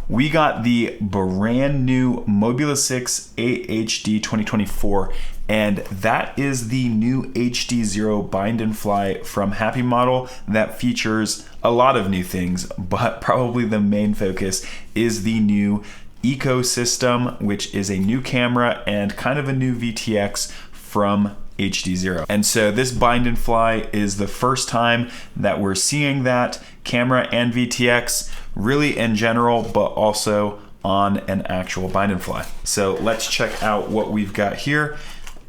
we got the brand new Mobula6 HD 2024, and that is the new HDZero bind and fly from Happymodel that features a lot of new things, but probably the main focus is the new ECO system, which is a new camera and kind of a new VTX from HDZero. And so this bind and fly is the first time that we're seeing that camera and VTX really in general, but also on an actual bind and fly. So let's check out what we've got here.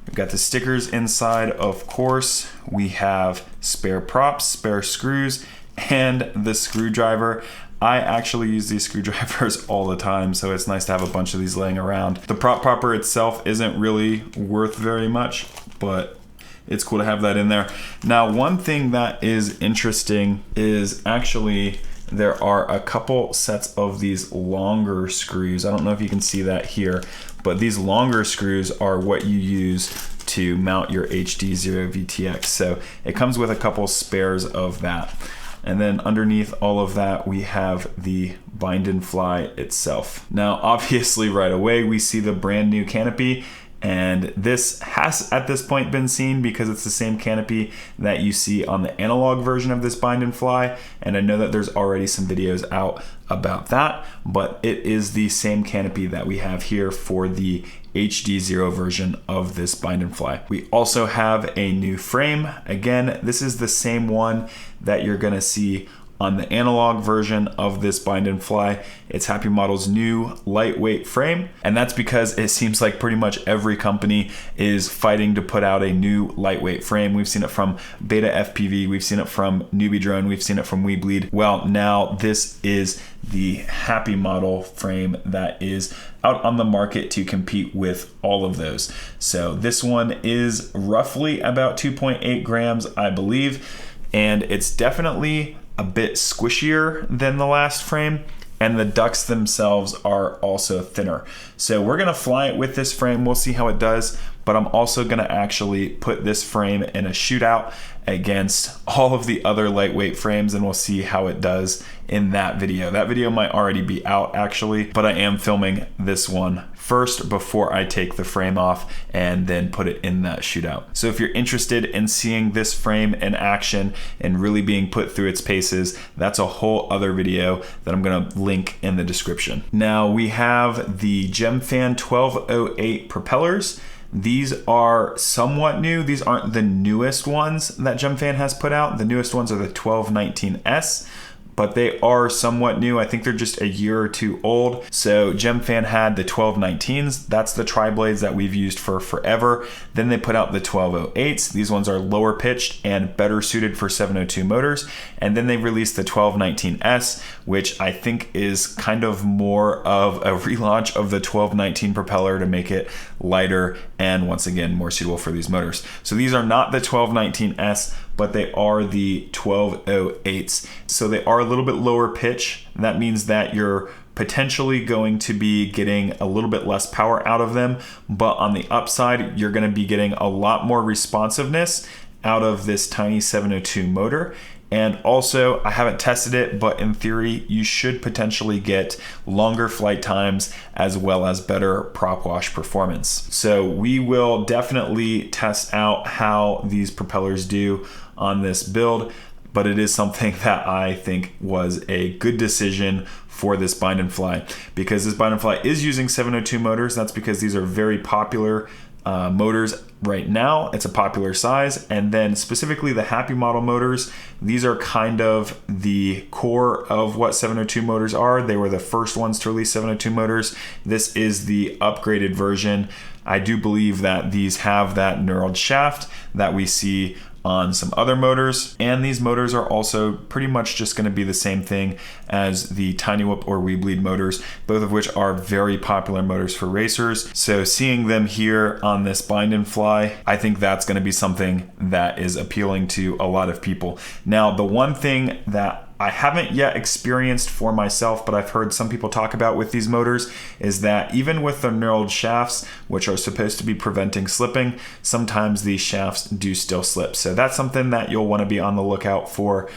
We've got the stickers inside, of course. We have spare props, spare screws, and the screwdriver. I actually use these screwdrivers all the time, so it's nice to have a bunch of these laying around. The prop popper itself isn't really worth very much, but it's cool to have that in there. Now, one thing that is interesting is actually there are a couple sets of these longer screws. I don't know if you can see that here, but these longer screws are what you use to mount your HDZero VTX. So it comes with a couple spares of that. And then underneath all of that, we have the bind and fly itself. Now, obviously right away, we see the brand new canopy, and this has at this point been seen because it's the same canopy that you see on the analog version of this bind and fly. And I know that there's already some videos out about that, but it is the same canopy that we have here for the HDZero version of this bind and fly. We also have a new frame. Again, this is the same one that you're gonna see on the analog version of this bind and fly. It's Happymodel's new lightweight frame, and that's because it seems like pretty much every company is fighting to put out a new lightweight frame. We've seen it from Beta FPV, we've seen it from Newbie Drone, we've seen it from Weebleed. Well, now this is the Happymodel frame that is out on the market to compete with all of those. So this one is roughly about 2.8 grams, I believe, and it's definitely a bit squishier than the last frame, and the ducts themselves are also thinner. So we're gonna fly it with this frame, we'll see how it does, but I'm also gonna actually put this frame in a shootout against all of the other lightweight frames, and we'll see how it does in that video. That video might already be out actually, but I am filming this one first before I take the frame off and then put it in that shootout. So if you're interested in seeing this frame in action and really being put through its paces, that's a whole other video that I'm gonna link in the description. Now we have the Gemfan 1208 propellers. These are somewhat new. These aren't the newest ones that Gemfan has put out. The newest ones are the 1219S, but they are somewhat new. I think they're just a year or two old. So Gemfan had the 1219s. That's the tri-blades that we've used for forever. Then they put out the 1208s. These ones are lower pitched and better suited for 702 motors. And then they released the 1219S, which I think is kind of more of a relaunch of the 1219 propeller to make it lighter and once again more suitable for these motors. So these are not the 1219S, but they are the 1208s. So they are a little bit lower pitch. That means that you're potentially going to be getting a little bit less power out of them, but on the upside, you're gonna be getting a lot more responsiveness out of this tiny 702 motor. And also, I haven't tested it, but in theory, you should potentially get longer flight times as well as better prop wash performance. So we will definitely test out how these propellers do on this build, but it is something that I think was a good decision for this bind and fly, because this bind and fly is using 702 motors. That's because these are very popular motors right now. It's a popular size. And then specifically the Happymodel motors, these are kind of the core of what 702 motors are. They were the first ones to release 702 motors. This is the upgraded version. I do believe that these have that knurled shaft that we see on some other motors, and these motors are also pretty much just going to be the same thing as the Tiny Whoop or Weebleed motors, both of which are very popular motors for racers. So seeing them here on this bind and fly, I think that's going to be something that is appealing to a lot of people. Now, the one thing that I haven't yet experienced for myself, but I've heard some people talk about with these motors, is that even with the knurled shafts, which are supposed to be preventing slipping, sometimes these shafts do still slip. So that's something that you'll want to be on the lookout for.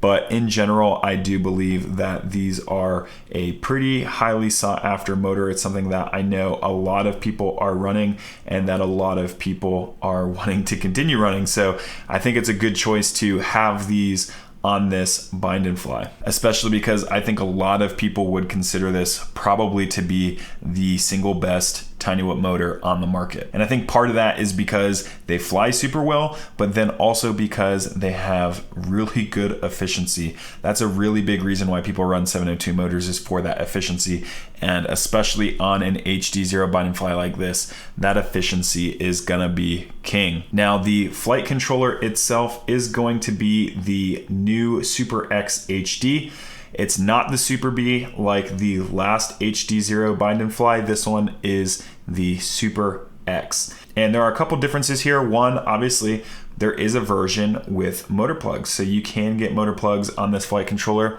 But in general, I do believe that these are a pretty highly sought after motor. It's something that I know a lot of people are running and that a lot of people are wanting to continue running. So I think it's a good choice to have these on this bind and fly, especially because I think a lot of people would consider this probably to be the single best tiny whip motor on the market. And I think part of that is because they fly super well, but then also because they have really good efficiency. That's a really big reason why people run 702 motors, is for that efficiency. And especially on an HDZero bind and fly like this, that efficiency is gonna be king. Now, the flight controller itself is going to be the new Super X HD. It's not the Super B like the last HDZero bind and fly. This one is the Super X. And there are a couple differences here. One, obviously, there is a version with motor plugs. So you can get motor plugs on this flight controller.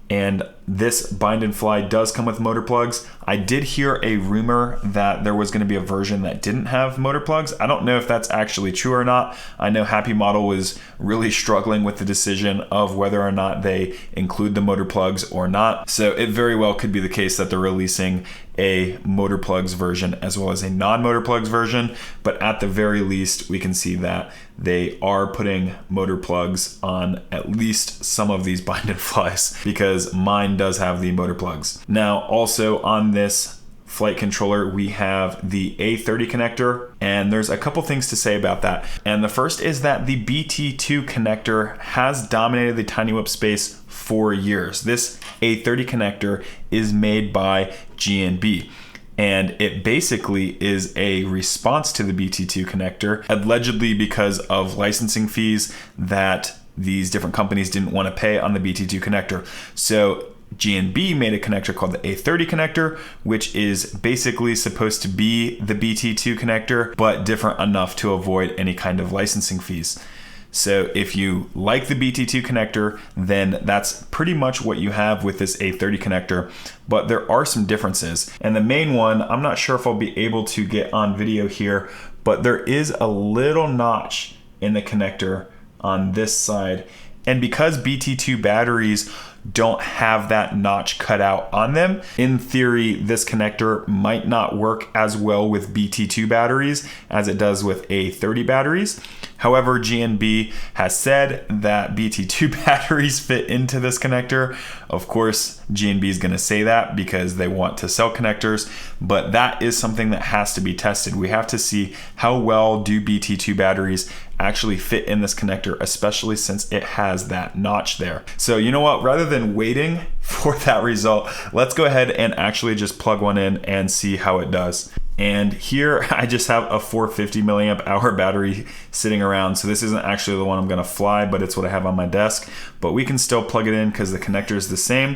And this bind and fly does come with motor plugs. I did hear a rumor that there was going to be a version that didn't have motor plugs. I don't know if that's actually true or not. I know Happymodel was really struggling with the decision of whether or not they include the motor plugs or not. So it very well could be the case that they're releasing a motor plugs version as well as a non-motor plugs version, but at the very least we can see that they are putting motor plugs on at least some of these bind and flies, because mine does have the motor plugs. Now, also on this flight controller, we have the A30 connector, and there's a couple things to say about that. And the first is that the BT2 connector has dominated the tiny whip space for years. This A30 connector is made by G&B, and it basically is a response to the BT2 connector, allegedly because of licensing fees that these different companies didn't want to pay on the BT2 connector. So G&B made a connector called the A30 connector, which is basically supposed to be the BT2 connector, but different enough to avoid any kind of licensing fees. So if you like the BT2 connector, then that's pretty much what you have with this A30 connector, but there are some differences. And the main one, I'm not sure if I'll be able to get on video here, but there is a little notch in the connector on this side. And because BT2 batteries don't have that notch cut out on them, in theory, this connector might not work as well with BT2 batteries as it does with A30 batteries. However, G&B has said that BT2 batteries fit into this connector. Of course, G&B is going to say that because they want to sell connectors, but that is something that has to be tested. We have to see how well do BT2 batteries actually fit in this connector, especially since it has that notch there. So you know what, rather than waiting for that result, let's go ahead and actually just plug one in and see how it does. And here I just have a 450 milliamp hour battery sitting around. So this isn't actually the one I'm gonna fly, but it's what I have on my desk. But we can still plug it in because the connector is the same.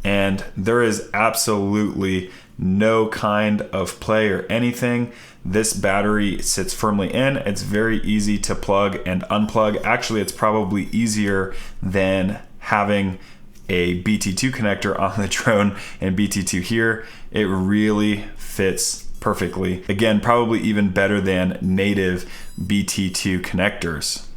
And there is absolutely no kind of play or anything. This battery sits firmly in. It's very easy to plug and unplug. Actually, it's probably easier than having a BT2 connector on the drone and BT2 here. It really fits perfectly. Again, probably even better than native BT2 connectors.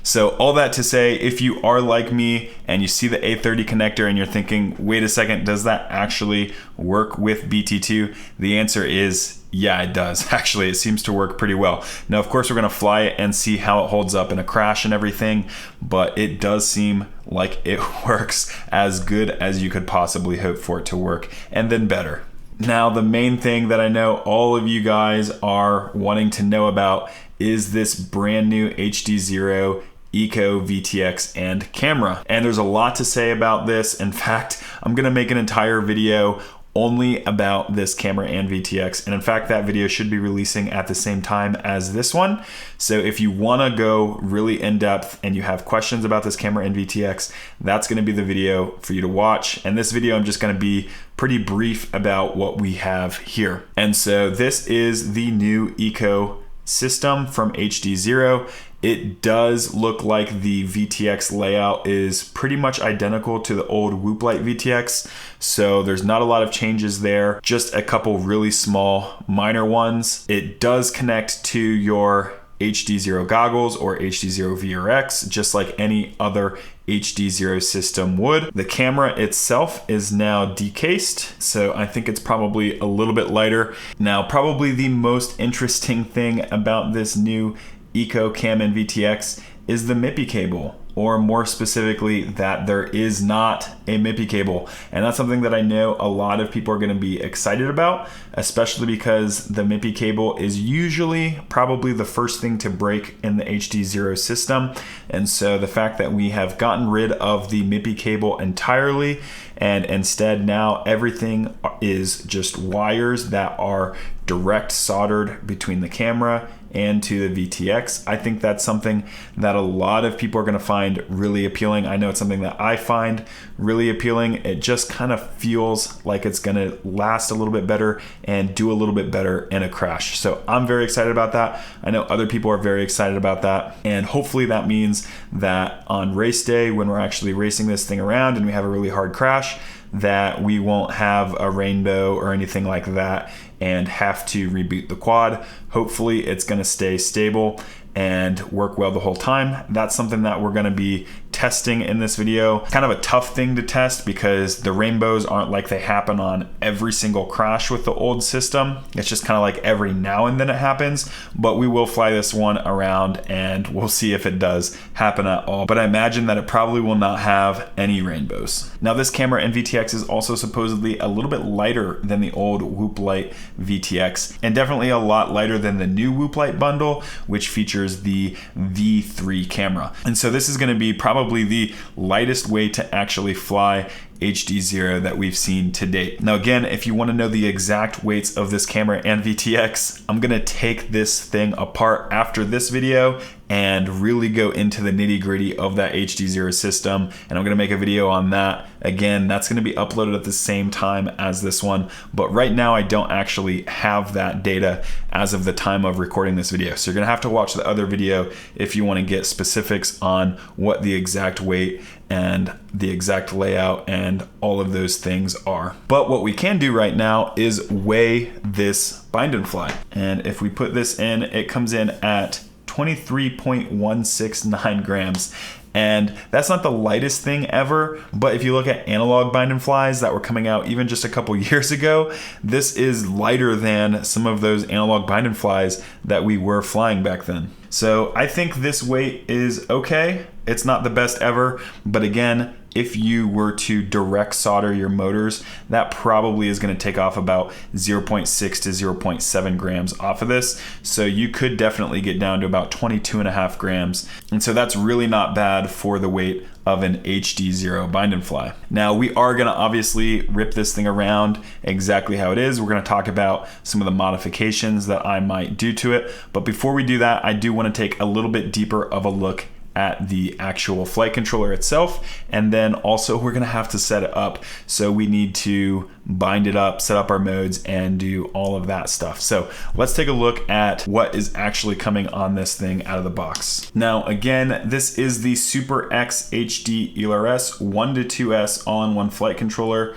So all that to say, if you are like me and you see the A30 connector and you're thinking, wait a second, does that actually work with BT2? The answer is yeah, it does. Actually, it seems to work pretty well. Now, of course, we're gonna fly it and see how it holds up in a crash and everything, but it does seem like it works as good as you could possibly hope for it to work, and then better. Now, the main thing that I know all of you guys are wanting to know about is this brand new HDZero ECO VTX and camera. And there's a lot to say about this. In fact, I'm gonna make an entire video only about this camera and VTX. And in fact, that video should be releasing at the same time as this one. So if you wanna go really in depth and you have questions about this camera and VTX, that's gonna be the video for you to watch. And this video, I'm just gonna be pretty brief about what we have here. And so this is the new ECO system from HDZero. It does look like the VTX layout is pretty much identical to the old Whoop Light VTX. So there's not a lot of changes there, just a couple really small minor ones. It does connect to your HDZero goggles or HDZero VRX, just like any other HDZero system would. The camera itself is now decased, so I think it's probably a little bit lighter. Now, probably the most interesting thing about this new ECO Cam and VTX is the MIPI cable, or more specifically that there is not a MIPI cable. And that's something that I know a lot of people are gonna be excited about, especially because the MIPI cable is usually probably the first thing to break in the HDZero system. And so the fact that we have gotten rid of the MIPI cable entirely, and instead now everything is just wires that are direct soldered between the camera and to the VTX. I think that's something that a lot of people are gonna find really appealing. I know it's something that I find really appealing. It just kind of feels like it's gonna last a little bit better and do a little bit better in a crash. So I'm very excited about that. I know other people are very excited about that. And hopefully that means that on race day, when we're actually racing this thing around and we have a really hard crash, that we won't have a rainbow or anything like that and have to reboot the quad. Hopefully it's gonna stay stable and work well the whole time. That's something that we're gonna be testing in this video. Kind of a tough thing to test because the rainbows aren't like they happen on every single crash with the old system. It's just kind of like every now and then it happens, but we will fly this one around and we'll see if it does happen at all. But I imagine that it probably will not have any rainbows. Now this camera in VTX is also supposedly a little bit lighter than the old Whoop Light VTX, and definitely a lot lighter than the new Whoop Light bundle, which features the V3 camera. And so this is gonna be probably the lightest way to actually fly HDZero that we've seen to date. Now again, if you want to know the exact weights of this camera and VTX, I'm gonna take this thing apart after this video and really go into the nitty-gritty of that HDZero system, and I'm gonna make a video on that. Again, that's gonna be uploaded at the same time as this one, but right now I don't actually have that data as of the time of recording this video. So you're gonna have to watch the other video if you wanna get specifics on what the exact weight and the exact layout and all of those things are. But what we can do right now is weigh this bind and fly. And if we put this in, it comes in at 23.169 grams. And that's not the lightest thing ever, but if you look at analog bind and flies that were coming out even just a couple years ago, this is lighter than some of those analog bind and flies that we were flying back then. So I think this weight is okay. It's not the best ever, but again, if you were to direct solder your motors, that probably is gonna take off about 0.6 to 0.7 grams off of this. So you could definitely get down to about 22.5 grams. And so that's really not bad for the weight of an HDZero bind and fly. Now we are gonna obviously rip this thing around exactly how it is. We're gonna talk about some of the modifications that I might do to it. But before we do that, I do wanna take a little bit deeper of a look at the actual flight controller itself, and then also we're gonna have to set it up. So we need to bind it up, set up our modes, and do all of that stuff. So let's take a look at what is actually coming on this thing out of the box. Now again, this is the Super X HD ELRS 1-2S all-in-one flight controller,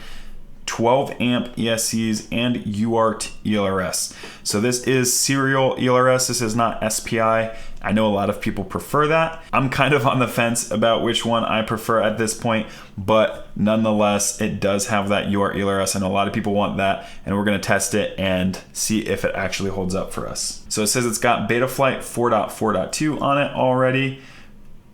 12 amp ESCs, and UART ELRS. So this is serial ELRS, this is not SPI. I know a lot of people prefer that. I'm kind of on the fence about which one I prefer at this point, but nonetheless, it does have that UART ELRS, and a lot of people want that, and we're gonna test it and see if it actually holds up for us. So it says it's got Betaflight 4.4.2 on it already.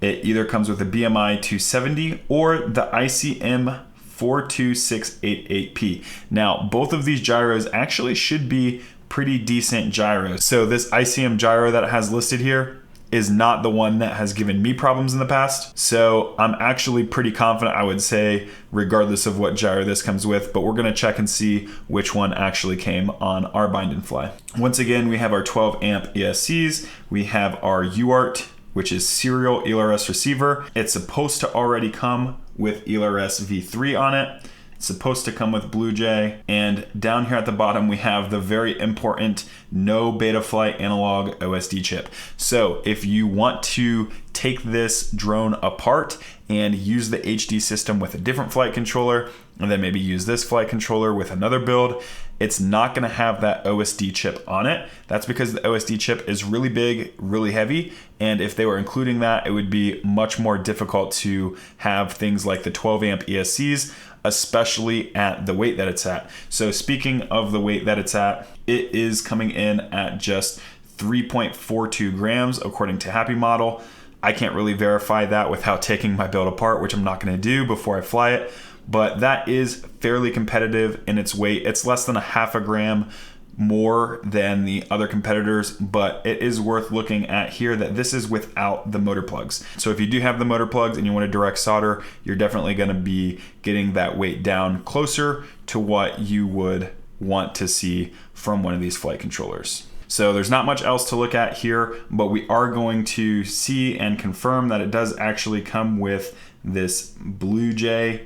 It either comes with a BMI 270 or the ICM 42688P. Now, both of these gyros actually should be pretty decent gyros. So this ICM gyro that it has listed here is not the one that has given me problems in the past. So I'm actually pretty confident, I would say, regardless of what gyro this comes with, but we're gonna check and see which one actually came on our bind and fly. Once again, we have our 12 amp ESCs, we have our UART, which is serial ELRS receiver. It's supposed to already come with ELRS V3 on it. It's supposed to come with BlueJay. And down here at the bottom, we have the very important no Betaflight analog OSD chip. So if you want to take this drone apart and use the HD system with a different flight controller, and then maybe use this flight controller with another build, it's not gonna have that OSD chip on it. That's because the OSD chip is really big, really heavy, and if they were including that, it would be much more difficult to have things like the 12 amp ESCs, especially at the weight that it's at. So speaking of the weight that it's at, it is coming in at just 3.42 grams according to Happymodel. I can't really verify that without taking my build apart, which I'm not gonna do before I fly it, but that is fairly competitive in its weight. It's less than a half a gram more than the other competitors, but it is worth looking at here that this is without the motor plugs. So if you do have the motor plugs and you want to direct solder, you're definitely going to be getting that weight down closer to what you would want to see from one of these flight controllers. So there's not much else to look at here, but we are going to see and confirm that it does actually come with this BlueJay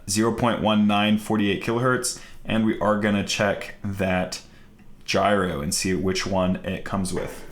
0.19 48 kilohertz, and we are going to check that gyro and see which one it comes with.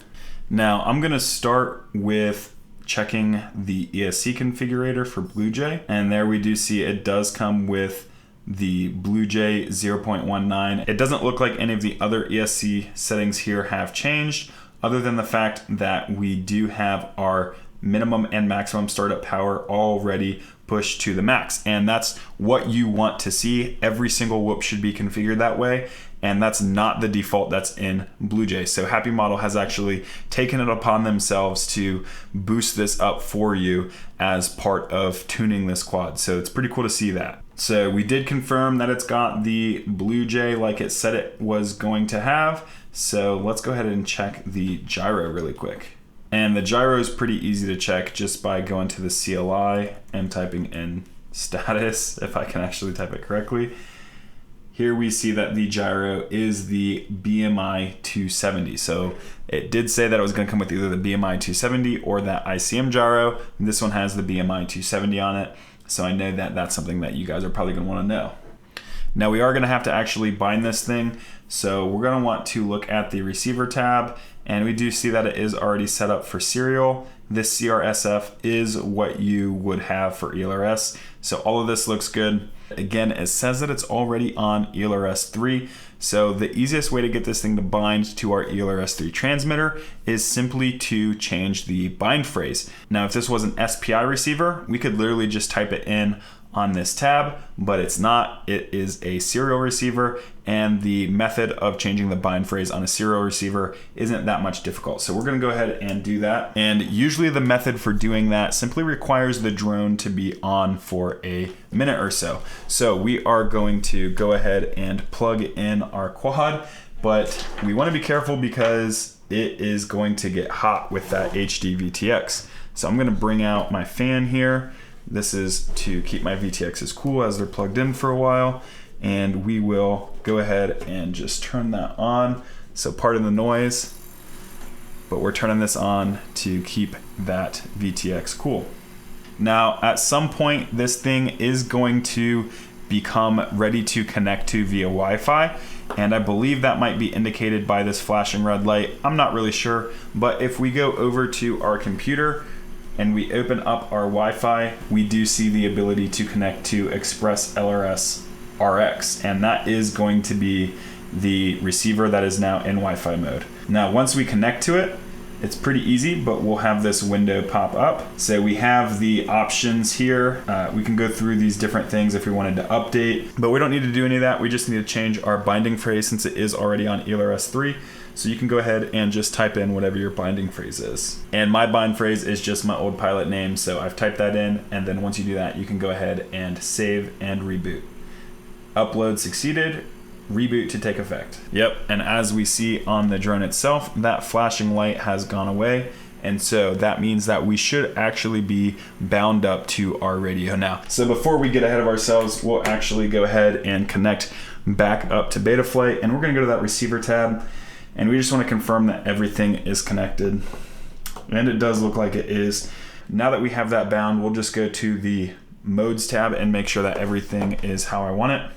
Now I'm going to start with checking the ESC configurator for BlueJay, and there we do see it does come with the BlueJay 0.19. It doesn't look like any of the other ESC settings here have changed, other than the fact that we do have our minimum and maximum startup power already pushed to the max, and that's what you want to see. Every single whoop should be configured that way, and that's not the default that's in BlueJay. So Happymodel has actually taken it upon themselves to boost this up for you as part of tuning this quad. So it's pretty cool to see that. So we did confirm that it's got the BlueJay like it said it was going to have. So let's go ahead and check the gyro really quick. And the gyro is pretty easy to check just by going to the CLI and typing in status, if I can actually type it correctly. Here we see that the gyro is the BMI 270. So it did say that it was going to come with either the BMI 270 or that ICM gyro. This one has the BMI 270 on it. So I know that that's something that you guys are probably going to want to know. Now we are going to have to actually bind this thing. So we're going to want to look at the receiver tab, and we do see that it is already set up for serial. This CRSF is what you would have for ELRS. So all of this looks good. Again, it says that it's already on ELRS 3. So the easiest way to get this thing to bind to our ELRS 3 transmitter is simply to change the bind phrase. Now, if this was an SPI receiver, we could literally just type it in on this tab, but it's not. It is a serial receiver, and the method of changing the bind phrase on a serial receiver isn't that much difficult. So we're gonna go ahead and do that. And usually the method for doing that simply requires the drone to be on for a minute or so. So we are going to go ahead and plug in our quad, but we wanna be careful because it is going to get hot with that HD VTX. So I'm gonna bring out my fan here. This is to keep my VTXs cool as they're plugged in for a while, and we will go ahead and just turn that on. So pardon the noise, but we're turning this on to keep that VTX cool. Now, at some point, this thing is going to become ready to connect to via Wi-Fi, and I believe that might be indicated by this flashing red light. I'm not really sure, but if we go over to our computer and we open up our Wi-Fi, we do see the ability to connect to Express LRS RX, and that is going to be the receiver that is now in Wi-Fi mode. Now, once we connect to it, it's pretty easy, but we'll have this window pop up. So we have the options here. We can go through these different things if we wanted to update, but we don't need to do any of that. We just need to change our binding phrase since it is already on ELRS 3. So you can go ahead and just type in whatever your binding phrase is. And my bind phrase is just my old pilot name, so I've typed that in, and then once you do that, you can go ahead and save and reboot. Upload succeeded, reboot to take effect. Yep, and as we see on the drone itself, that flashing light has gone away, and so that means that we should actually be bound up to our radio now. So before we get ahead of ourselves, we'll actually go ahead and connect back up to Betaflight, and we're gonna go to that receiver tab, and we just want to confirm that everything is connected. And it does look like it is. Now that we have that bound, we'll just go to the modes tab and make sure that everything is how I want it.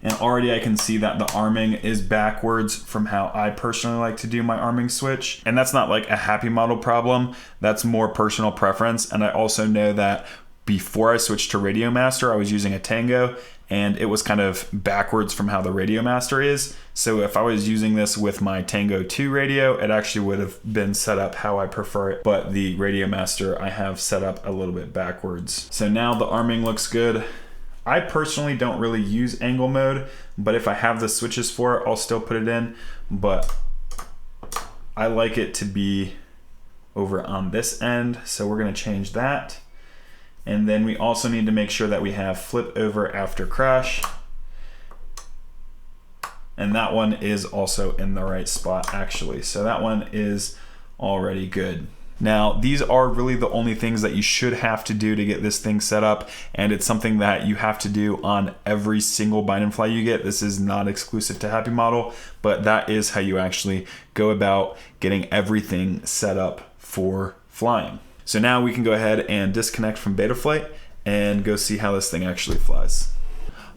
And already I can see that the arming is backwards from how I personally like to do my arming switch. And that's not like a Happymodel problem, that's more personal preference. And I also know that before I switched to Radio Master, I was using a Tango and it was kind of backwards from how the Radio Master is. So if I was using this with my Tango 2 radio, it actually would have been set up how I prefer it. But the Radio Master I have set up a little bit backwards. So now the arming looks good. I personally don't really use angle mode, but if I have the switches for it, I'll still put it in. But I like it to be over on this end, so we're gonna change that. And then we also need to make sure that we have flip over after crash. And that one is also in the right spot actually. So that one is already good. Now, these are really the only things that you should have to do to get this thing set up, and it's something that you have to do on every single bind and fly you get. This is not exclusive to Happymodel, but that is how you actually go about getting everything set up for flying. So now we can go ahead and disconnect from Betaflight and go see how this thing actually flies.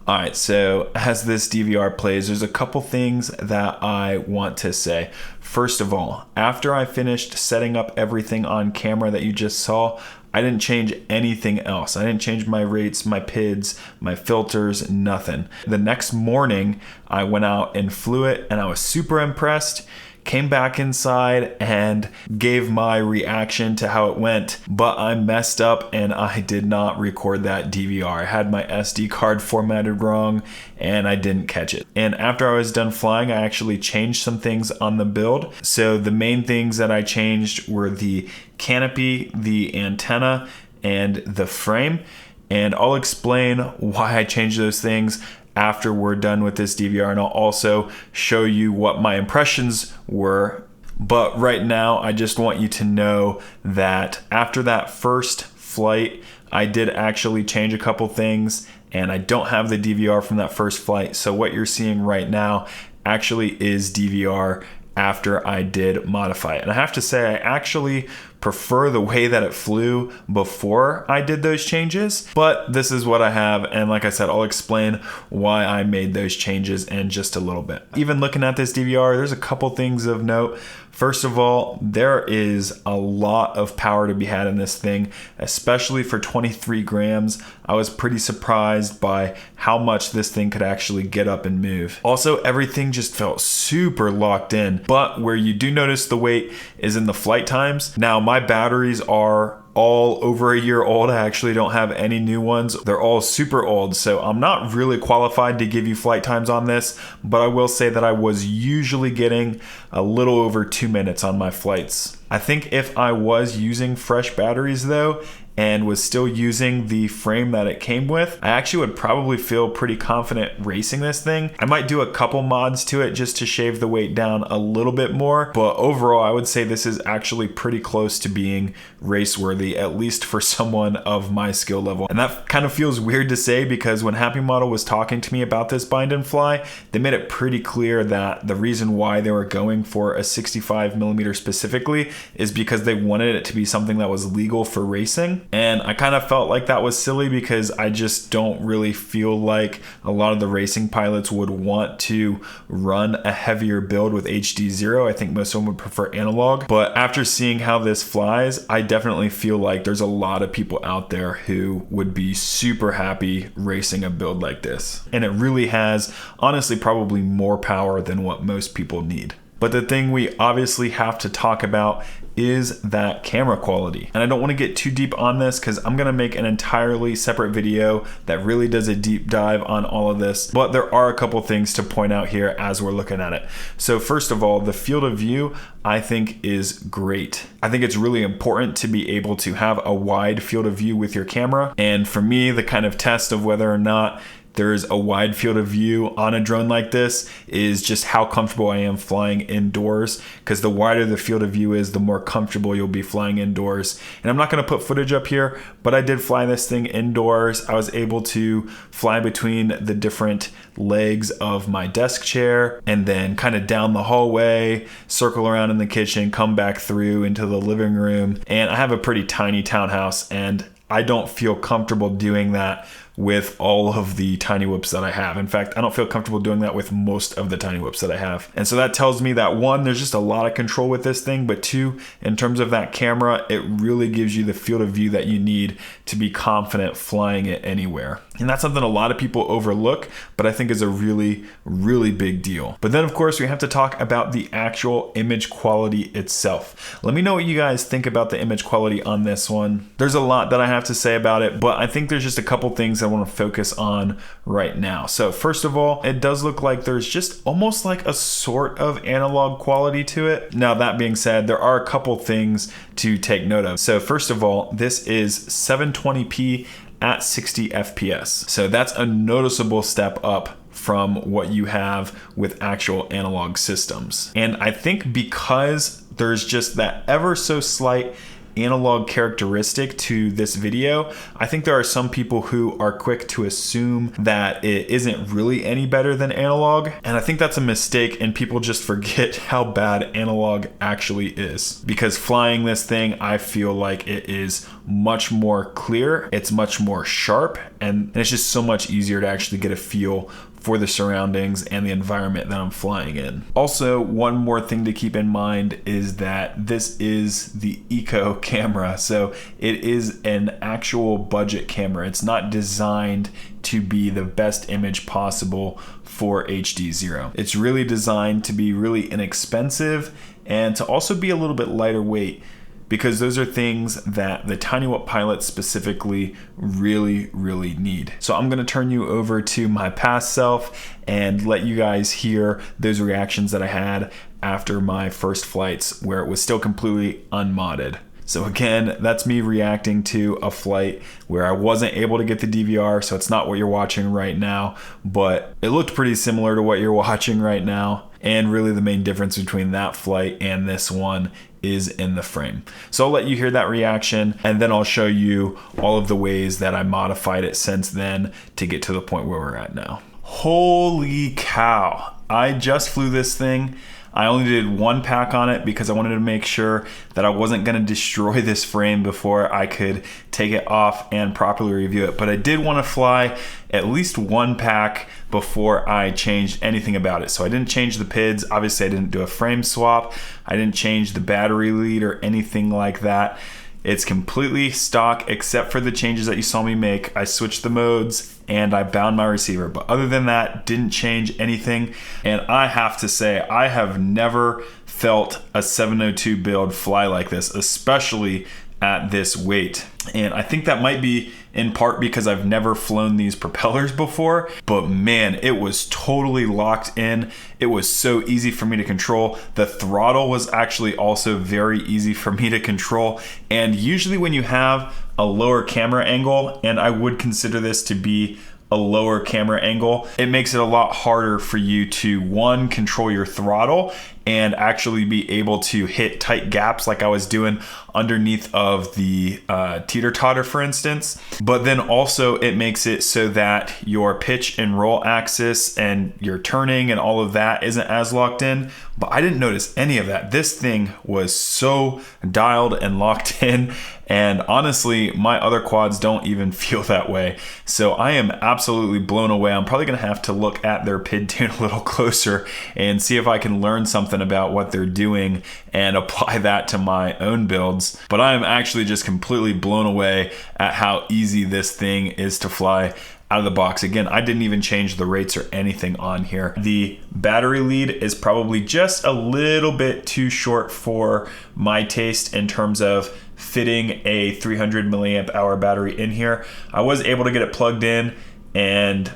All right, so as this DVR plays, there's a couple things that I want to say. First of all, after I finished setting up everything on camera that you just saw, I didn't change anything else. I didn't change my rates, my PIDs, my filters, nothing. The next morning, I went out and flew it and I was super impressed. Came back inside and gave my reaction to how it went, but I messed up and I did not record that DVR. I had my SD card formatted wrong and I didn't catch it. And after I was done flying, I actually changed some things on the build. So the main things that I changed were the canopy, the antenna, and the frame. And I'll explain why I changed those things after we're done with this DVR, and I'll also show you what my impressions were. But right now, I just want you to know that after that first flight, I did actually change a couple things, and I don't have the DVR from that first flight. So what you're seeing right now actually is DVR after I did modify it. And I have to say, I actually prefer the way that it flew before I did those changes, but this is what I have. And like I said, I'll explain why I made those changes in just a little bit. Even looking at this DVR, there's a couple things of note. First of all, there is a lot of power to be had in this thing, especially for 23 grams. I was pretty surprised by how much this thing could actually get up and move. Also, everything just felt super locked in, but where you do notice the weight is in the flight times. Now, my batteries are all over a year old. I actually don't have any new ones. They're all super old, so I'm not really qualified to give you flight times on this, but I will say that I was usually getting a little over 2 minutes on my flights. I think if I was using fresh batteries though, and was still using the frame that it came with, I actually would probably feel pretty confident racing this thing. I might do a couple mods to it just to shave the weight down a little bit more, but overall I would say this is actually pretty close to being race worthy, at least for someone of my skill level. And that kind of feels weird to say because when Happymodel was talking to me about this bind and fly, they made it pretty clear that the reason why they were going for a 65mm specifically is because they wanted it to be something that was legal for racing. And I kind of felt like that was silly because I just don't really feel like a lot of the racing pilots would want to run a heavier build with HDZero. I think most of them would prefer analog. But after seeing how this flies, I definitely feel like there's a lot of people out there who would be super happy racing a build like this. And it really has, honestly, probably more power than what most people need. But the thing we obviously have to talk about is that camera quality. And I don't want to get too deep on this because I'm going to make an entirely separate video that really does a deep dive on all of this. But there are a couple things to point out here as we're looking at it. So first of all, the field of view I think is great. I think it's really important to be able to have a wide field of view with your camera. And for me, the kind of test of whether or not there's a wide field of view on a drone like this is just how comfortable I am flying indoors, because the wider the field of view is, the more comfortable you'll be flying indoors. And I'm not going to put footage up here, but I did fly this thing indoors. I was able to fly between the different legs of my desk chair and then kind of down the hallway, circle around in the kitchen, come back through into the living room. And I have a pretty tiny townhouse, and I don't feel comfortable doing that with all of the tiny whips that I have. In fact, I don't feel comfortable doing that with most of the tiny whips that I have. And so that tells me that one, there's just a lot of control with this thing, but two, in terms of that camera, it really gives you the field of view that you need to be confident flying it anywhere. And that's something a lot of people overlook, but I think is a really, really big deal. But then of course we have to talk about the actual image quality itself. Let me know what you guys think about the image quality on this one. There's a lot that I have to say about it, but I think there's just a couple things I want to focus on right now. So first of all, it does look like there's just almost like a sort of analog quality to it. Now that being said, there are a couple things to take note of. So first of all, this is 720p at 60 FPS. So that's a noticeable step up from what you have with actual analog systems. And I think because there's just that ever so slight analog characteristic to this video, I think there are some people who are quick to assume that it isn't really any better than analog. And I think that's a mistake, and people just forget how bad analog actually is. Because flying this thing, I feel like it is much more clear, it's much more sharp, and it's just so much easier to actually get a feel for the surroundings and the environment that I'm flying in. Also, one more thing to keep in mind is that this is the Eco camera. So it is an actual budget camera. It's not designed to be the best image possible for HDZero. It's really designed to be really inexpensive and to also be a little bit lighter weight, because those are things that the Tiny Whip pilots specifically really, really need. So I'm gonna turn you over to my past self and let you guys hear those reactions that I had after my first flights where it was still completely unmodded. So again, that's me reacting to a flight where I wasn't able to get the DVR, so it's not what you're watching right now, but it looked pretty similar to what you're watching right now. And really the main difference between that flight and this one is in the frame. So I'll let you hear that reaction, and then I'll show you all of the ways that I modified it since then to get to the point where we're at now. Holy cow. I just flew this thing. I only did one pack on it because I wanted to make sure that I wasn't going to destroy this frame before I could take it off and properly review it. But I did want to fly at least one pack before I changed anything about it. So I didn't change the PIDs. Obviously I didn't do a frame swap. I didn't change the battery lead or anything like that. It's completely stock except for the changes that you saw me make. I switched the modes and I bound my receiver, but other than that, didn't change anything. And I have to say, I have never felt a 702 build fly like this, especially at this weight. And I think that might be in part because I've never flown these propellers before, but man, it was totally locked in. It was so easy for me to control. The throttle was actually also very easy for me to control. And usually when you have a lower camera angle, and I would consider this to be a lower camera angle, it makes it a lot harder for you to, one, control your throttle and actually be able to hit tight gaps like I was doing underneath of the teeter-totter, for instance. But then also it makes it so that your pitch and roll axis and your turning and all of that isn't as locked in. But I didn't notice any of that. This thing was so dialed and locked in. And honestly, my other quads don't even feel that way. So I am absolutely blown away. I'm probably gonna have to look at their PID tune a little closer and see if I can learn something about what they're doing and apply that to my own builds. But I am actually just completely blown away at how easy this thing is to fly out of the box. Again, I didn't even change the rates or anything on here. The battery lead is probably just a little bit too short for my taste in terms of fitting a 300 milliamp hour battery in here. I was able to get it plugged in and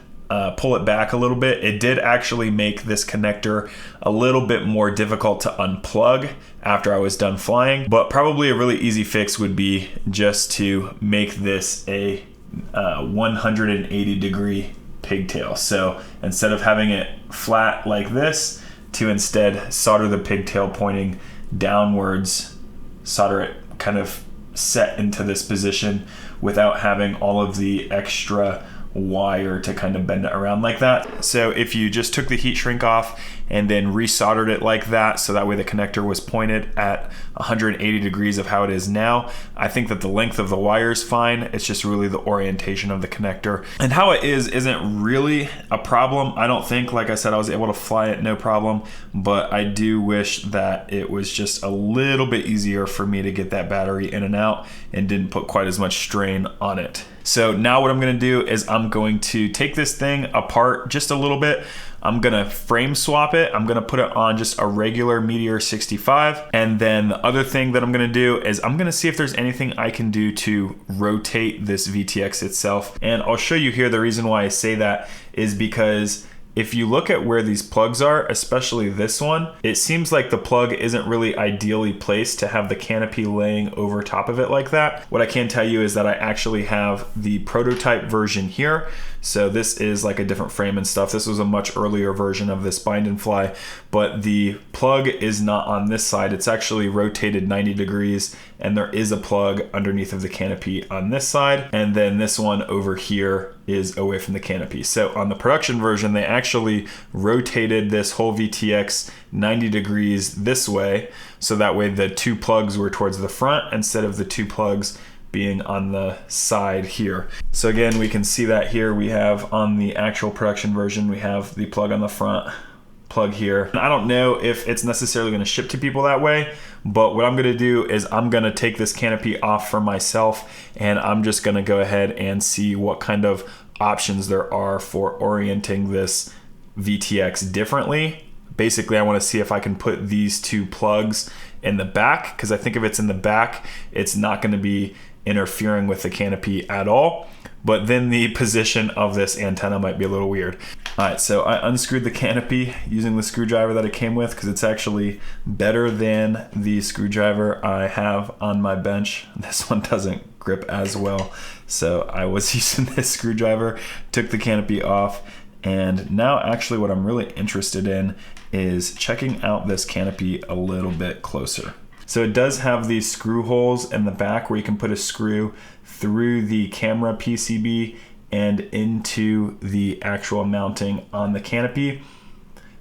pull it back a little bit. It did actually make this connector a little bit more difficult to unplug after I was done flying, but probably a really easy fix would be just to make this a 180 degree pigtail. So instead of having it flat like this, to instead solder the pigtail pointing downwards, solder it kind of set into this position without having all of the extra wire to kind of bend it around like that. So if you just took the heat shrink off and then resoldered it like that, so that way the connector was pointed at 180 degrees of how it is now, I think that the length of the wire is fine. It's just really the orientation of the connector. And how it is isn't really a problem, I don't think. Like I said, I was able to fly it no problem, but I do wish that it was just a little bit easier for me to get that battery in and out and didn't put quite as much strain on it. So now what I'm gonna do is I'm going to take this thing apart just a little bit. I'm gonna frame swap it. I'm gonna put it on just a regular Meteor 65. And then the other thing that I'm gonna do is I'm gonna see if there's anything I can do to rotate this VTX itself. And I'll show you here the reason why I say that is because if you look at where these plugs are, especially this one, it seems like the plug isn't really ideally placed to have the canopy laying over top of it like that. What I can tell you is that I actually have the prototype version here. So this is like a different frame and stuff. This was a much earlier version of this bind and fly, but the plug is not on this side. It's actually rotated 90 degrees, and there is a plug underneath of the canopy on this side. And then this one over here is away from the canopy. So on the production version, they actually rotated this whole VTX 90 degrees this way. So that way the two plugs were towards the front instead of the two plugs being on the side here. So again, we can see that here we have on the actual production version, we have the plug on the front, plug here. And I don't know if it's necessarily gonna ship to people that way, but what I'm gonna do is I'm gonna take this canopy off for myself, and I'm just gonna go ahead and see what kind of options there are for orienting this VTX differently. Basically, I wanna see if I can put these two plugs in the back, because I think if it's in the back, it's not gonna be interfering with the canopy at all. But then the position of this antenna might be a little weird. All right, so I unscrewed the canopy using the screwdriver that it came with, because it's actually better than the screwdriver I have on my bench. This one doesn't grip as well. So I was using this screwdriver, took the canopy off, and now actually what I'm really interested in is checking out this canopy a little bit closer. So it does have these screw holes in the back where you can put a screw through the camera PCB and into the actual mounting on the canopy.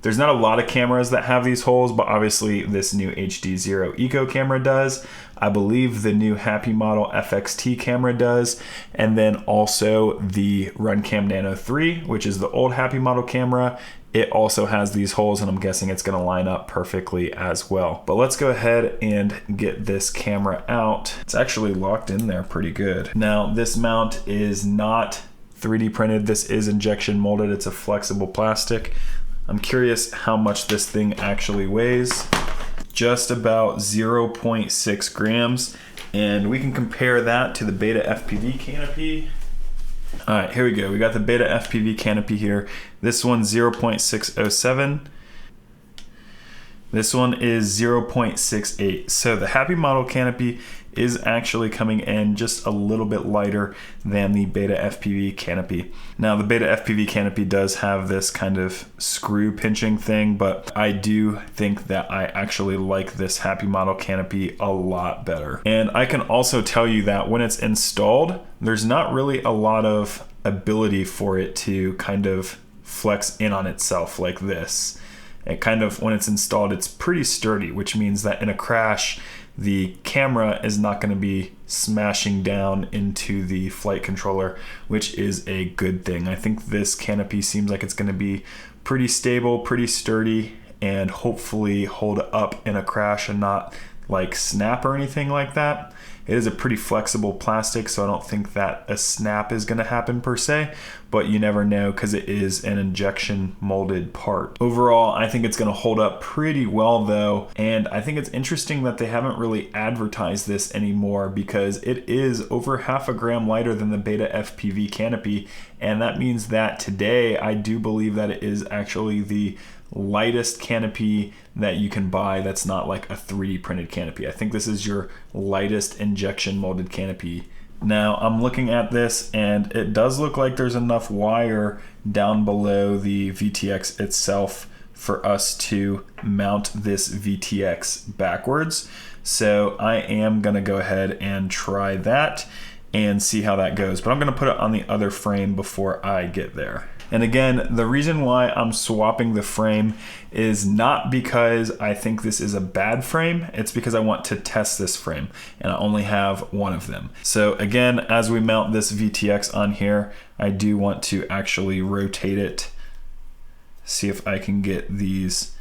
There's not a lot of cameras that have these holes, but obviously this new HDZero ECO camera does. I believe the new Happymodel FXT camera does. And then also the Runcam Nano 3, which is the old Happymodel camera. It also has these holes, and I'm guessing it's gonna line up perfectly as well. But let's go ahead and get this camera out. It's actually locked in there pretty good. Now, this mount is not 3D printed. This is injection molded. It's a flexible plastic. I'm curious how much this thing actually weighs. Just about 0.6 grams. And we can compare that to the Beta FPV canopy. All right, here we go. We got the Beta FPV canopy here. This one's 0.607. This one is 0.68. So the Happymodel canopy is actually coming in just a little bit lighter than the Beta FPV canopy. Now the Beta FPV canopy does have this kind of screw pinching thing, but I do think that I actually like this Happymodel canopy a lot better. And I can also tell you that when it's installed, there's not really a lot of ability for it to kind of flex in on itself like this. It kind of, when it's installed, it's pretty sturdy, which means that in a crash, the camera is not going to be smashing down into the flight controller, which is a good thing. I think this canopy seems like it's going to be pretty stable, pretty sturdy, and hopefully hold up in a crash and not like snap or anything like that. It is a pretty flexible plastic, so I don't think that a snap is going to happen per se, but you never know because it is an injection molded part. Overall, I think it's going to hold up pretty well though, and I think it's interesting that they haven't really advertised this anymore because it is over 0.5 gram lighter than the Beta FPV canopy, and that means that today I do believe that it is actually the lightest canopy that you can buy that's not like a 3D printed canopy. I think this is your lightest injection molded canopy. Now I'm looking at this and it does look like there's enough wire down below the VTX itself for us to mount this VTX backwards. So I am gonna go ahead and try that. and see how that goes. But I'm gonna put it on the other frame before I get there. And again, the reason why I'm swapping the frame is not because I think this is a bad frame, it's because I want to test this frame, and I only have one of them. So again, as we mount this VTX on here, I do want to actually rotate it, see if I can get these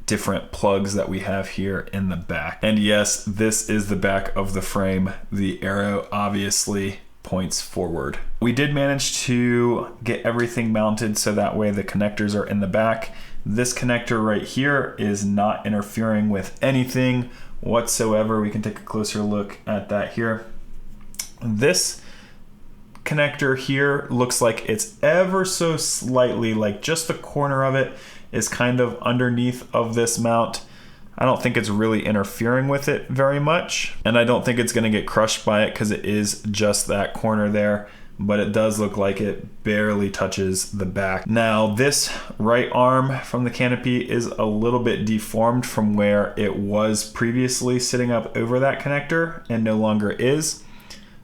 different plugs that we have here in the back. And yes, this is the back of the frame. The arrow obviously points forward. We did manage to get everything mounted so that way the connectors are in the back. This connector right here is not interfering with anything whatsoever. We can take a closer look at that here. This connector here looks like it's ever so slightly, like just the corner of it is kind of underneath of this mount. I don't think it's really interfering with it very much, and I don't think it's gonna get crushed by it because it is just that corner there, but it does look like it barely touches the back. Now this right arm from the canopy is a little bit deformed from where it was previously sitting up over that connector and no longer is,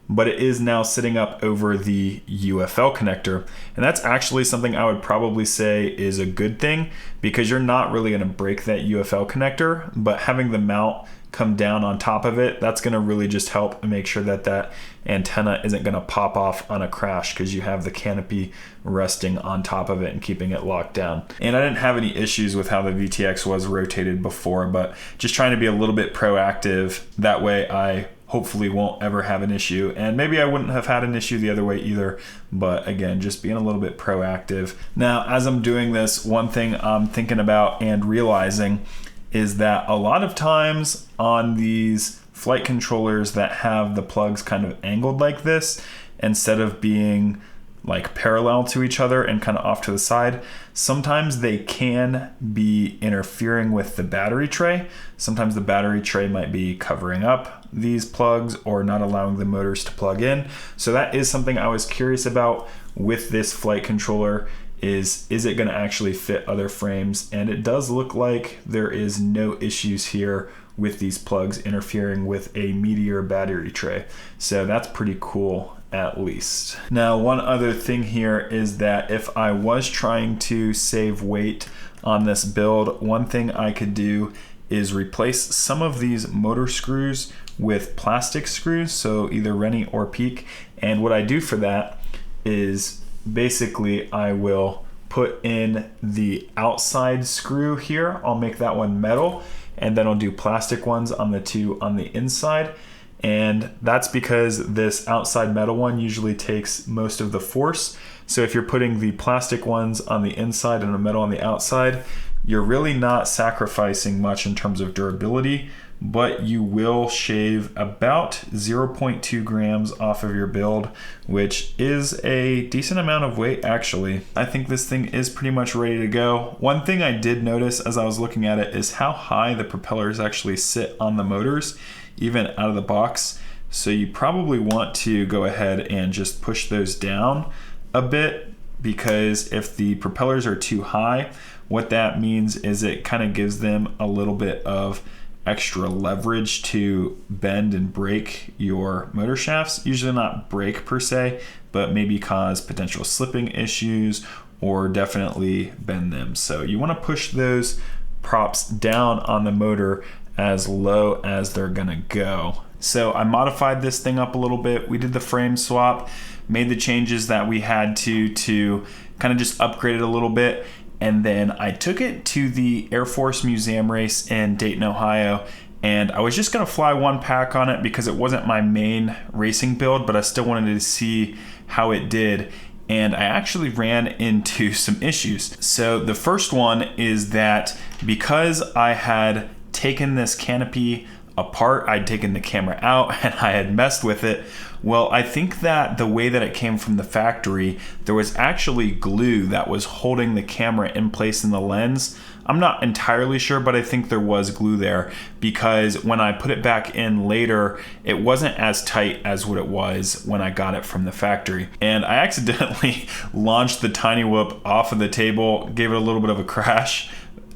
but it is now sitting up over the UFL connector. And that's actually something I would probably say is a good thing, because you're not really gonna break that UFL connector, but having the mount come down on top of it, that's gonna really just help make sure that that antenna isn't gonna pop off on a crash, because you have the canopy resting on top of it and keeping it locked down. And I didn't have any issues with how the VTX was rotated before, but just trying to be a little bit proactive. That way I hopefully won't ever have an issue, and maybe I wouldn't have had an issue the other way either, but again, just being a little bit proactive. Now, as I'm doing this, one thing I'm thinking about and realizing is that a lot of times on these flight controllers that have the plugs kind of angled like this, instead of being like parallel to each other and kind of off to the side, sometimes they can be interfering with the battery tray. Sometimes the battery tray might be covering up these plugs or not allowing the motors to plug in. So that is something I was curious about with this flight controller, is it going to actually fit other frames? And it does look like there is no issues here with these plugs interfering with a Meteor battery tray. So that's pretty cool, at least. Now, one other thing here is that if I was trying to save weight on this build, one thing I could do is replace some of these motor screws with plastic screws, so either Rennie or Peak. And what I do for that is basically I will put in the outside screw here. I'll make that one metal, and then I'll do plastic ones on the two on the inside. And that's because this outside metal one usually takes most of the force. So if you're putting the plastic ones on the inside and the metal on the outside, you're really not sacrificing much in terms of durability, but you will shave about 0.2 grams off of your build, which is a decent amount of weight actually. I think this thing is pretty much ready to go. One thing I did notice as I was looking at it is how high the propellers actually sit on the motors, even out of the box. So you probably want to go ahead and just push those down a bit, because if the propellers are too high, what that means is it kind of gives them a little bit of extra leverage to bend and break your motor shafts. Usually not break per se, but maybe cause potential slipping issues or definitely bend them. So you want to push those props down on the motor as low as they're gonna go. So I modified this thing up a little bit. We did the frame swap, made the changes that we had to kind of just upgrade it a little bit. And then I took it to the Air Force Museum race in Dayton, Ohio. And I was just gonna fly one pack on it because it wasn't my main racing build, but I still wanted to see how it did. And I actually ran into some issues. So the first one is that because I had taken this canopy apart, I'd taken the camera out and I had messed with it. Well, I think that the way that it came from the factory, there was actually glue that was holding the camera in place in the lens. I'm not entirely sure, but I think there was glue there, because when I put it back in later, it wasn't as tight as what it was when I got it from the factory. And I accidentally launched the Tiny Whoop off of the table, gave it a little bit of a crash.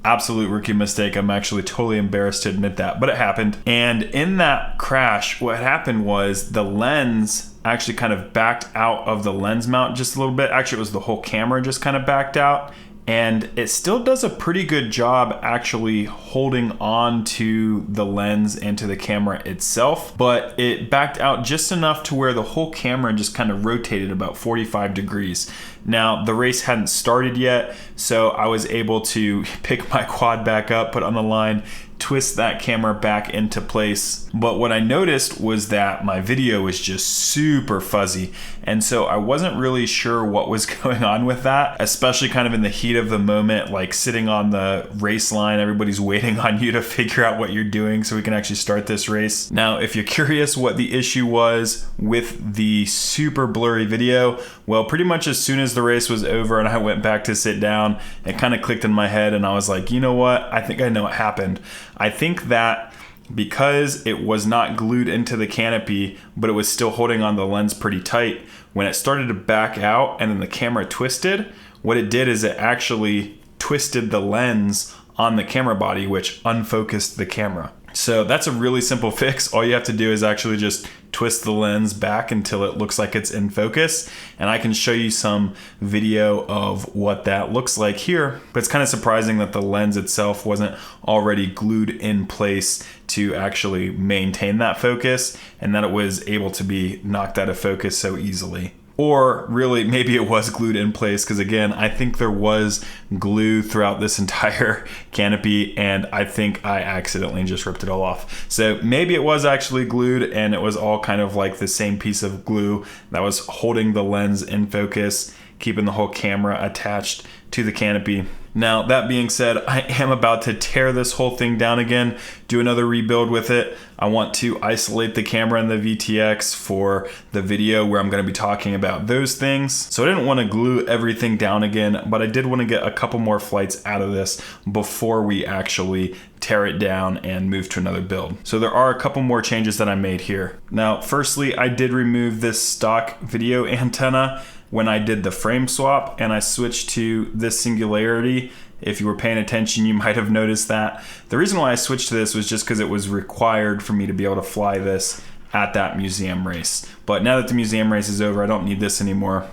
Absolute rookie mistake. I'm actually totally embarrassed to admit that, but it happened. And in that crash, what happened was the lens actually kind of backed out of the lens mount just a little bit. Actually, it was the whole camera just kind of backed out. And it still does a pretty good job actually holding on to the lens and to the camera itself, but it backed out just enough to where the whole camera just kind of rotated about 45 degrees. Now, the race hadn't started yet, so I was able to pick my quad back up, put it on the line, twist that camera back into place. But what I noticed was that my video was just super fuzzy. And so I wasn't really sure what was going on with that, especially kind of in the heat of the moment, like sitting on the race line, everybody's waiting on you to figure out what you're doing so we can actually start this race. Now, if you're curious what the issue was with the super blurry video, well, pretty much as soon as the race was over and I went back to sit down, it kind of clicked in my head and I was like, you know what? I think I know what happened. I think that because it was not glued into the canopy, but it was still holding on the lens pretty tight, when it started to back out and then the camera twisted, what it did is it actually twisted the lens on the camera body, which unfocused the camera. So that's a really simple fix. All you have to do is actually just twist the lens back until it looks like it's in focus. And I can show you some video of what that looks like here. But it's kind of surprising that the lens itself wasn't already glued in place to actually maintain that focus, and that it was able to be knocked out of focus so easily. Or really, maybe it was glued in place, because again, I think there was glue throughout this entire canopy, and I think I accidentally just ripped it all off. So maybe it was actually glued and it was all kind of like the same piece of glue that was holding the lens in focus, keeping the whole camera attached to the canopy. Now, that being said, I am about to tear this whole thing down again, do another rebuild with it. I want to isolate the camera and the VTX for the video where I'm going to be talking about those things. So I didn't want to glue everything down again, but I did want to get a couple more flights out of this before we actually tear it down and move to another build. So there are a couple more changes that I made here. Now, firstly, I did remove this stock video antenna when I did the frame swap, and I switched to this singularity. If you were paying attention, you might have noticed that. The reason why I switched to this was just because it was required for me to be able to fly this at that museum race. But now that the museum race is over, I don't need this anymore.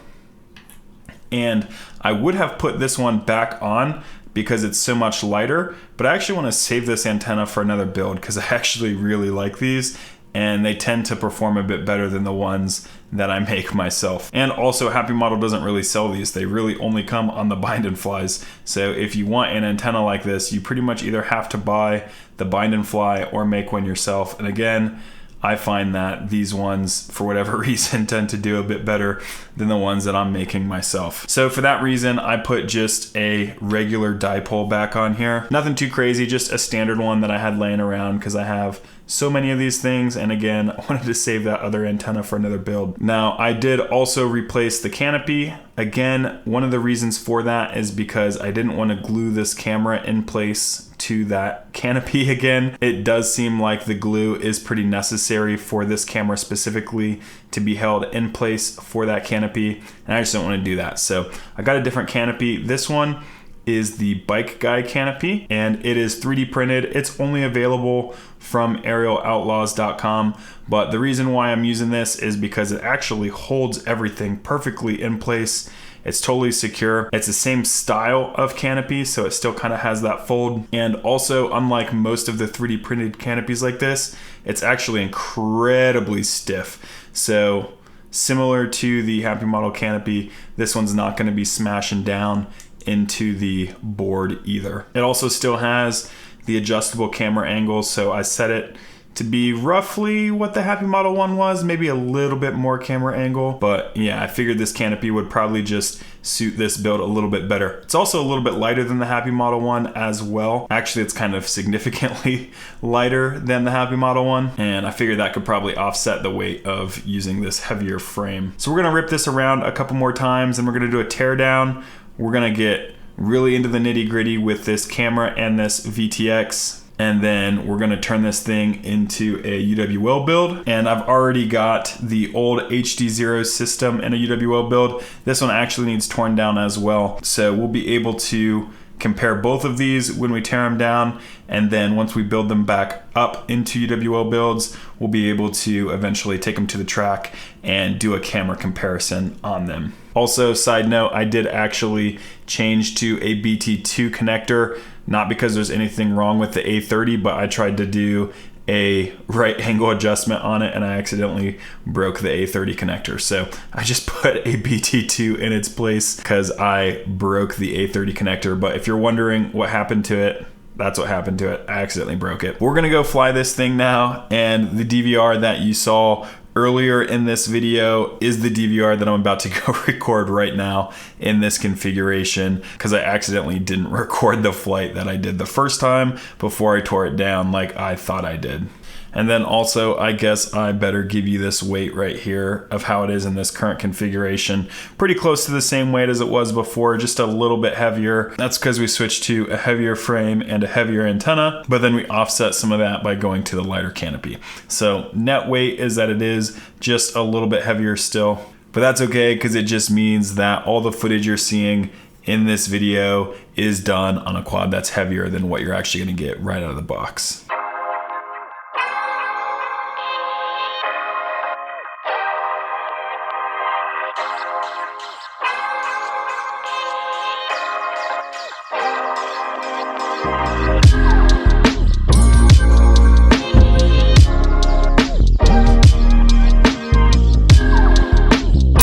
And I would have put this one back on because it's so much lighter, but I actually want to save this antenna for another build because I actually really like these, and they tend to perform a bit better than the ones that I make myself. And also, Happymodel doesn't really sell these. They really only come on the bind and flies. So if you want an antenna like this, you pretty much either have to buy the bind and fly or make one yourself. And again, I find that these ones, for whatever reason, tend to do a bit better than the ones that I'm making myself. So for that reason, I put just a regular dipole back on here. Nothing too crazy, just a standard one that I had laying around because I have so many of these things, and again, I wanted to save that other antenna for another build. Now, I did also replace the canopy. Again, one of the reasons for that is because I didn't want to glue this camera in place to that canopy again. It does seem like the glue is pretty necessary for this camera specifically to be held in place for that canopy, and I just don't want to do that. So I got a different canopy. This one is the Bike Guy canopy, and it is 3D printed. It's only available from aerialoutlaws.com, but the reason why I'm using this is because it actually holds everything perfectly in place. It's totally secure. It's the same style of canopy, so it still kind of has that fold. And also, unlike most of the 3D printed canopies like this, it's actually incredibly stiff. So similar to the Happymodel canopy, this one's not going to be smashing down into the board either. It also still has the adjustable camera angles, so I set it to be roughly what the Happymodel one was, maybe a little bit more camera angle, but yeah, I figured this canopy would probably just suit this build a little bit better. It's also a little bit lighter than the Happymodel one as well. Actually, it's kind of significantly lighter than the Happymodel one, and I figured that could probably offset the weight of using this heavier frame. So we're gonna rip this around a couple more times, and we're gonna do a tear down. We're gonna get really into the nitty gritty with this camera and this VTX, and then we're gonna turn this thing into a UWL build. And I've already got the old HDZero system in a UWL build. This one actually needs torn down as well. So we'll be able to compare both of these when we tear them down, and then once we build them back up into UWL builds, we'll be able to eventually take them to the track and do a camera comparison on them. Also, side note, I did actually change to a BT2 connector, not because there's anything wrong with the A30, but I tried to do a right angle adjustment on it and I accidentally broke the A30 connector. So I just put a BT2 in its place because I broke the A30 connector. But if you're wondering what happened to it, that's what happened to it. I accidentally broke it. We're gonna go fly this thing now, and the DVR that you saw earlier in this video is the DVR that I'm about to go record right now in this configuration, because I accidentally didn't record the flight that I did the first time before I tore it down like I thought I did. And then also, I guess I better give you this weight right here of how it is in this current configuration. Pretty close to the same weight as it was before, just a little bit heavier. That's because we switched to a heavier frame and a heavier antenna, but then we offset some of that by going to the lighter canopy. So net weight is that it is just a little bit heavier still, but that's okay because it just means that all the footage you're seeing in this video is done on a quad that's heavier than what you're actually gonna get right out of the box.